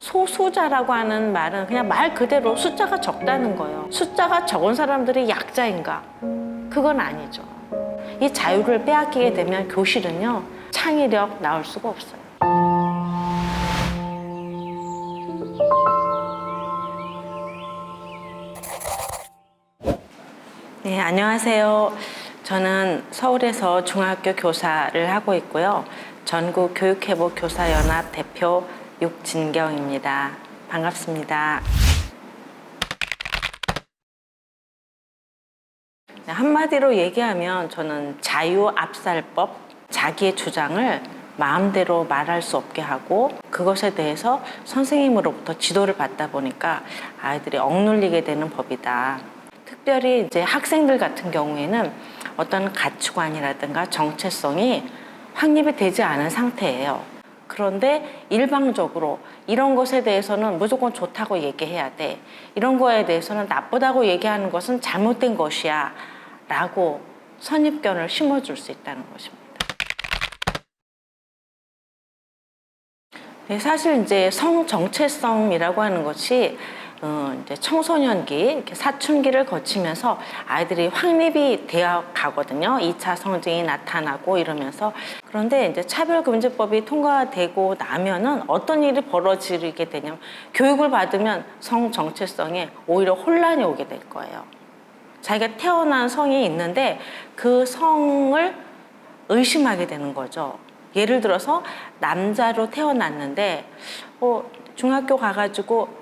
소수자라고 하는 말은 그냥 말 그대로 숫자가 적다는 거예요. 숫자가 적은 사람들이 약자인가? 그건 아니죠. 이 자유를 빼앗기게 되면 교실은요, 창의력 나올 수가 없어요. 네, 안녕하세요. 저는 서울에서 중학교 교사를 하고 있고요. 전국 교육회복 교사연합 대표 육진경입니다. 반갑습니다. 한마디로 얘기하면 저는 자유압살법, 자기의 주장을 마음대로 말할 수 없게 하고 그것에 대해서 선생님으로부터 지도를 받다 보니까 아이들이 억눌리게 되는 법이다. 특별히 이제 학생들 같은 경우에는 어떤 가치관이라든가 정체성이 확립이 되지 않은 상태예요. 그런데 일방적으로 이런 것에 대해서는 무조건 좋다고 얘기해야 돼. 이런 거에 대해서는 나쁘다고 얘기하는 것은 잘못된 것이야. 라고 선입견을 심어줄 수 있다는 것입니다. 사실 이제 성정체성이라고 하는 것이 이제 청소년기, 이렇게 사춘기를 거치면서 아이들이 확립이 되어 가거든요. 2차 성징이 나타나고 이러면서. 그런데 이제 차별금지법이 통과되고 나면은 어떤 일이 벌어지게 되냐면 교육을 받으면 성정체성에 오히려 혼란이 오게 될 거예요. 자기가 태어난 성이 있는데 그 성을 의심하게 되는 거죠. 예를 들어서 남자로 태어났는데 중학교 가가지고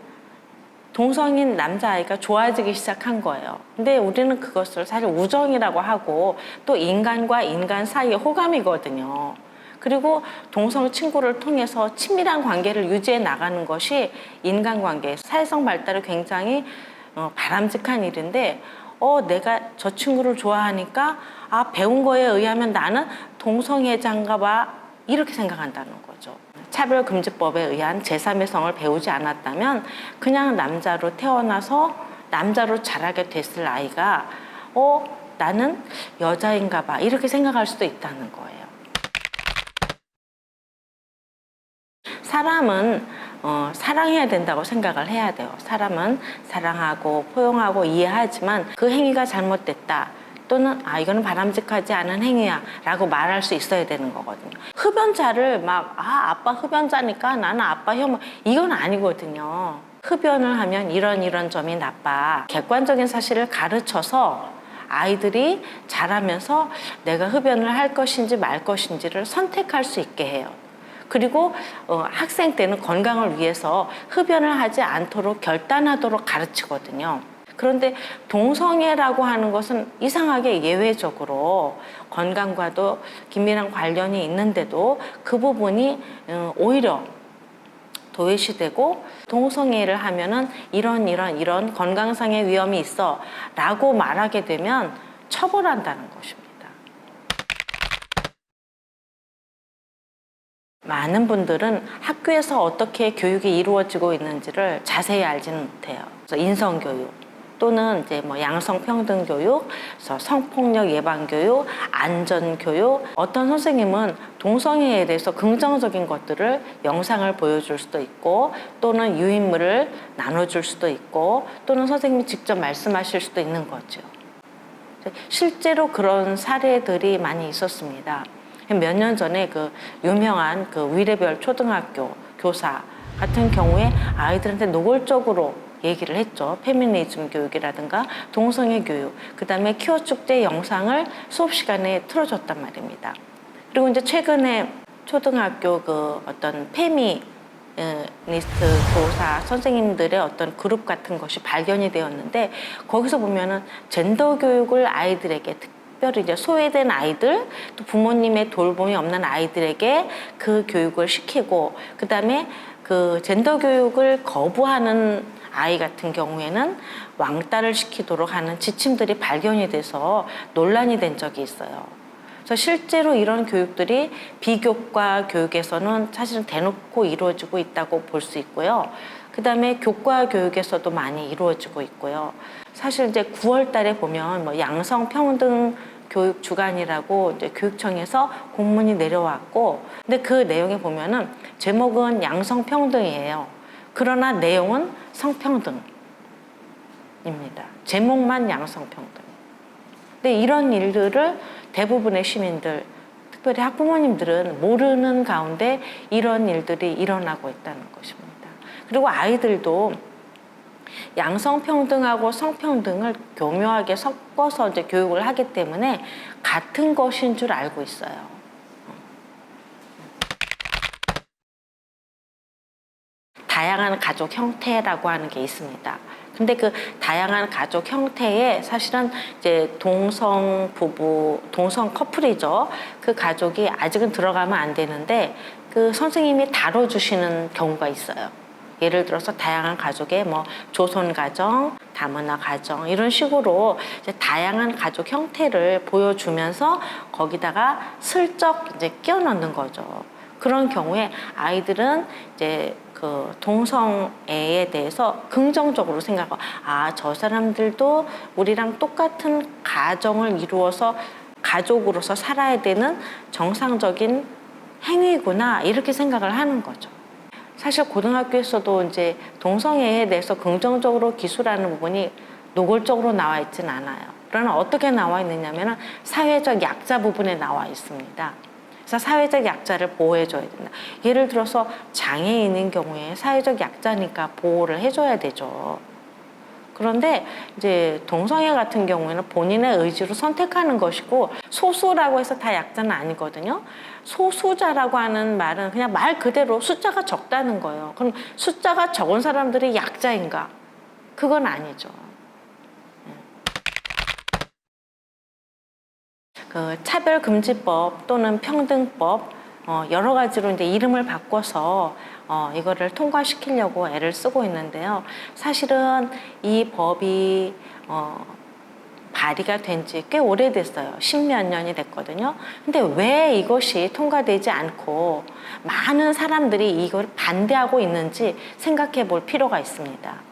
동성인 남자아이가 좋아지기 시작한 거예요. 근데 우리는 그것을 사실 우정이라고 하고 또 인간과 인간 사이의 호감이거든요. 그리고 동성 친구를 통해서 친밀한 관계를 유지해 나가는 것이 인간관계, 사회성 발달에 굉장히 바람직한 일인데 내가 저 친구를 좋아하니까 배운 거에 의하면 나는 동성애자인가 봐 이렇게 생각한다는 거죠. 차별금지법에 의한 제3의 성을 배우지 않았다면 그냥 남자로 태어나서 남자로 자라게 됐을 아이가 나는 여자인가 봐 이렇게 생각할 수도 있다는 거예요. 사람은 사랑해야 된다고 생각을 해야 돼요. 사람은 사랑하고 포용하고 이해하지만 그 행위가 잘못됐다. 또는 이거는 바람직하지 않은 행위야 라고 말할 수 있어야 되는 거거든요. 흡연자를 아빠 흡연자니까 나는 아빠 혐오 이건 아니거든요. 흡연을 하면 이런 점이 나빠. 객관적인 사실을 가르쳐서 아이들이 자라면서 내가 흡연을 할 것인지 말 것인지를 선택할 수 있게 해요. 그리고 학생 때는 건강을 위해서 흡연을 하지 않도록 결단하도록 가르치거든요. 그런데 동성애라고 하는 것은 이상하게 예외적으로 건강과도 긴밀한 관련이 있는데도 그 부분이 오히려 도외시되고 동성애를 하면은 이런 건강상의 위험이 있어 라고 말하게 되면 처벌한다는 것입니다. 많은 분들은 학교에서 어떻게 교육이 이루어지고 있는지를 자세히 알지는 못해요. 그래서 인성교육 또는 이제 양성평등교육, 성폭력 예방교육, 안전교육. 어떤 선생님은 동성애에 대해서 긍정적인 것들을 영상을 보여줄 수도 있고 또는 유인물을 나눠줄 수도 있고 또는 선생님이 직접 말씀하실 수도 있는 거죠. 실제로 그런 사례들이 많이 있었습니다. 몇 년 전에 그 유명한 그 위례별 초등학교 교사 같은 경우에 아이들한테 노골적으로 얘기를 했죠. 페미니즘 교육이라든가 동성애 교육, 그 다음에 퀴어 축제 영상을 수업 시간에 틀어줬단 말입니다. 그리고 이제 최근에 초등학교 그 어떤 페미니스트 교사 선생님들의 어떤 그룹 같은 것이 발견이 되었는데 거기서 보면은 젠더 교육을 아이들에게 특별히 이제 소외된 아이들, 또 부모님의 돌봄이 없는 아이들에게 그 교육을 시키고, 그 다음에 그 젠더 교육을 거부하는 아이 같은 경우에는 왕따를 시키도록 하는 지침들이 발견이 돼서 논란이 된 적이 있어요. 그래서 실제로 이런 교육들이 비교과 교육에서는 사실은 대놓고 이루어지고 있다고 볼 수 있고요. 그 다음에 교과 교육에서도 많이 이루어지고 있고요. 사실 이제 9월 달에 보면 양성평등 교육 주간이라고 이제 교육청에서 공문이 내려왔고, 근데 그 내용에 보면은 제목은 양성평등이에요. 그러나 내용은 성평등입니다. 제목만 양성평등. 근데 이런 일들을 대부분의 시민들, 특별히 학부모님들은 모르는 가운데 이런 일들이 일어나고 있다는 것입니다. 그리고 아이들도 양성평등하고 성평등을 교묘하게 섞어서 이제 교육을 하기 때문에 같은 것인 줄 알고 있어요. 다양한 가족 형태라고 하는 게 있습니다. 근데 그 다양한 가족 형태에 사실은 이제 동성 부부, 동성 커플이죠. 그 가족이 아직은 들어가면 안 되는데 그 선생님이 다뤄주시는 경우가 있어요. 예를 들어서 다양한 가족의 뭐 조손 가정, 다문화 가정 이런 식으로 이제 다양한 가족 형태를 보여주면서 거기다가 슬쩍 이제 끼워 넣는 거죠. 그런 경우에 아이들은 이제 그 동성애에 대해서 긍정적으로 생각하고 저 사람들도 우리랑 똑같은 가정을 이루어서 가족으로서 살아야 되는 정상적인 행위구나 이렇게 생각을 하는 거죠. 사실 고등학교에서도 이제 동성애에 대해서 긍정적으로 기술하는 부분이 노골적으로 나와 있진 않아요. 그러나 어떻게 나와 있느냐면 사회적 약자 부분에 나와 있습니다. 그래서 사회적 약자를 보호해줘야 된다. 예를 들어서 장애인인 경우에 사회적 약자니까 보호를 해줘야 되죠. 그런데 이제 동성애 같은 경우에는 본인의 의지로 선택하는 것이고 소수라고 해서 다 약자는 아니거든요. 소수자라고 하는 말은 그냥 말 그대로 숫자가 적다는 거예요. 그럼 숫자가 적은 사람들이 약자인가? 그건 아니죠. 그 차별금지법 또는 평등법 여러 가지로 이제 이름을 바꿔서 이거를 통과시키려고 애를 쓰고 있는데요. 사실은 이 법이 발의가 된 지 꽤 오래됐어요. 10몇 년이 됐거든요. 근데 왜 이것이 통과되지 않고 많은 사람들이 이걸 반대하고 있는지 생각해 볼 필요가 있습니다.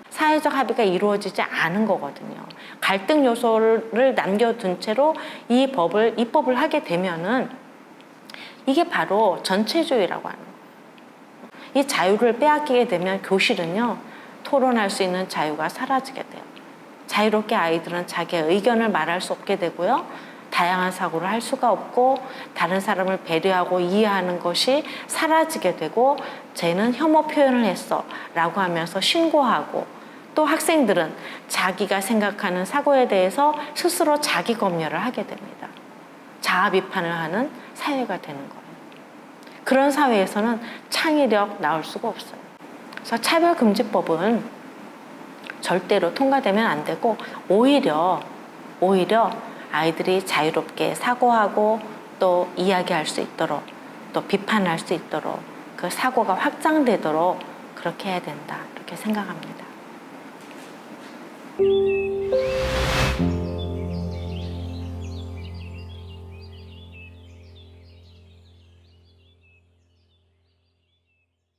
사회적 합의가 이루어지지 않은 거거든요. 갈등 요소를 남겨둔 채로 이 법을 입법을 하게 되면은 이게 바로 전체주의라고 하는 거예요. 이 자유를 빼앗기게 되면 교실은요, 토론할 수 있는 자유가 사라지게 돼요. 자유롭게 아이들은 자기의 의견을 말할 수 없게 되고요. 다양한 사고를 할 수가 없고 다른 사람을 배려하고 이해하는 것이 사라지게 되고 쟤는 혐오 표현을 했어 라고 하면서 신고하고 또 학생들은 자기가 생각하는 사고에 대해서 스스로 자기 검열을 하게 됩니다. 자아 비판을 하는 사회가 되는 거예요. 그런 사회에서는 창의력 나올 수가 없어요. 그래서 차별금지법은 절대로 통과되면 안 되고 오히려 아이들이 자유롭게 사고하고 또 이야기할 수 있도록 또 비판할 수 있도록 그 사고가 확장되도록 그렇게 해야 된다 이렇게 생각합니다.